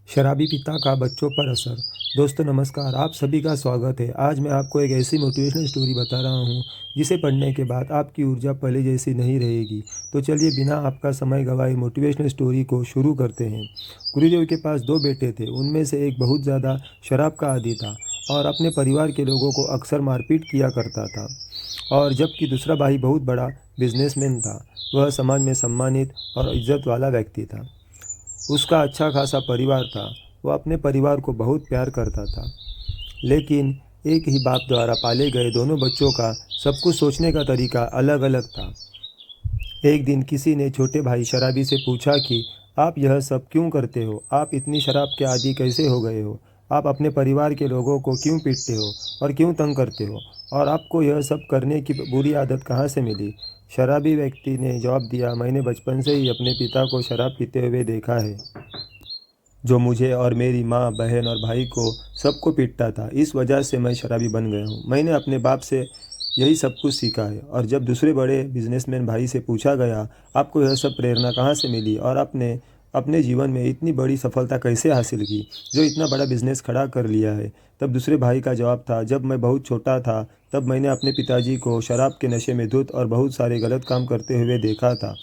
शराबी पिता का बच्चों पर असर। दोस्तों नमस्कार, आप सभी का स्वागत है। आज मैं आपको एक ऐसी मोटिवेशनल स्टोरी बता रहा हूँ जिसे पढ़ने के बाद आपकी ऊर्जा पहले जैसी नहीं रहेगी। तो चलिए बिना आपका समय गंवाए मोटिवेशनल स्टोरी को शुरू करते हैं। गुरुदेव के पास दो बेटे थे। उनमें से एक बहुत ज़्यादा शराब का आदी था और अपने परिवार के लोगों को अक्सर मारपीट किया करता था। और जबकि दूसरा भाई बहुत बड़ा बिजनेसमैन था। वह समाज में सम्मानित और इज्जत वाला व्यक्ति था। उसका अच्छा खासा परिवार था। वह अपने परिवार को बहुत प्यार करता था। लेकिन एक ही बाप द्वारा पाले गए दोनों बच्चों का सब कुछ सोचने का तरीका अलग अलग था। एक दिन किसी ने छोटे भाई शराबी से पूछा कि आप यह सब क्यों करते हो? आप इतनी शराब के आदी कैसे हो गए हो? आप अपने परिवार के लोगों को क्यों पीटते हो और क्यों तंग करते हो? और आपको यह सब करने की बुरी आदत कहाँ से मिली? शराबी व्यक्ति ने जवाब दिया, मैंने बचपन से ही अपने पिता को शराब पीते हुए देखा है, जो मुझे और मेरी माँ, बहन और भाई को सबको पीटता था। इस वजह से मैं शराबी बन गया हूँ। मैंने अपने बाप से यही सब कुछ सीखा है। और जब दूसरे बड़े बिजनेसमैन भाई से पूछा गया, आपको यह सब प्रेरणा कहाँ से मिली और आपने अपने जीवन में इतनी बड़ी सफलता कैसे हासिल की, जो इतना बड़ा बिजनेस खड़ा कर लिया है? तब दूसरे भाई का जवाब था, जब मैं बहुत छोटा था तब मैंने अपने पिताजी को शराब के नशे में धुत और बहुत सारे गलत काम करते हुए देखा था।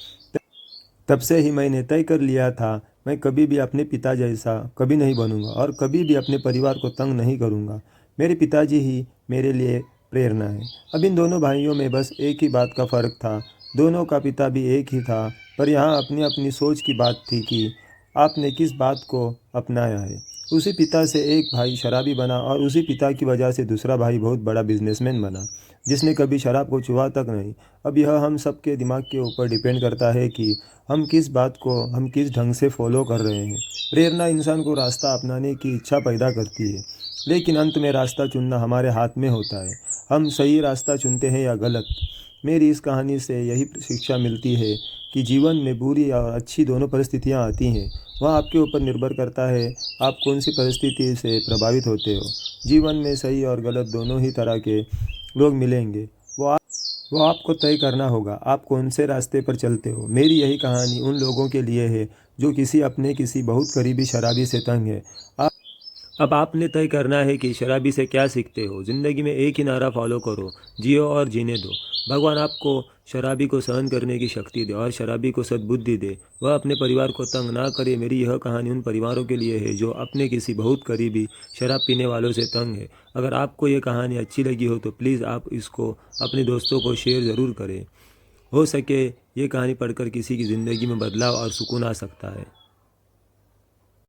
तब से ही मैंने तय कर लिया था, मैं कभी भी अपने पिता जैसा कभी नहीं बनूंगा और कभी भी अपने परिवार को तंग नहीं करूंगा। मेरे पिताजी ही मेरे लिए प्रेरणा है। अब इन दोनों भाइयों में बस एक ही बात का फ़र्क था। दोनों का पिता भी एक ही था, पर यहाँ अपनी अपनी सोच की बात थी कि आपने किस बात को अपनाया है। उसी पिता से एक भाई शराबी बना और उसी पिता की वजह से दूसरा भाई बहुत बड़ा बिजनेसमैन बना, जिसने कभी शराब को छुआ तक नहीं। अब यह हम सबके दिमाग के ऊपर डिपेंड करता है कि हम किस बात को हम किस ढंग से फॉलो कर रहे हैं। प्रेरणा इंसान को रास्ता अपनाने की इच्छा पैदा करती है, लेकिन अंत में रास्ता चुनना हमारे हाथ में होता है। हम सही रास्ता चुनते हैं या गलत। मेरी इस कहानी से यही शिक्षा मिलती है कि जीवन में बुरी और अच्छी दोनों परिस्थितियाँ आती हैं। वह आपके ऊपर निर्भर करता है आप कौन सी परिस्थिति से प्रभावित होते हो। जीवन में सही और गलत दोनों ही तरह के लोग मिलेंगे। वो आपको तय करना होगा आप कौन से रास्ते पर चलते हो। मेरी यही कहानी उन लोगों के लिए है जो किसी बहुत करीबी शराबी से तंग है। अब आपने तय करना है कि शराबी से क्या सीखते हो। ज़िंदगी में एक ही नारा फॉलो करो, जियो और जीने दो। भगवान आपको शराबी को सहन करने की शक्ति दे और शराबी को सद्बुद्धि दे। वह अपने परिवार को तंग ना करे। मेरी यह कहानी उन परिवारों के लिए है जो अपने किसी बहुत करीबी शराब पीने वालों से तंग है। अगर आपको ये कहानी अच्छी लगी हो तो प्लीज़ आप इसको अपने दोस्तों को शेयर ज़रूर करें। हो सके ये कहानी पढ़कर किसी की ज़िंदगी में बदलाव और सुकून आ सकता है।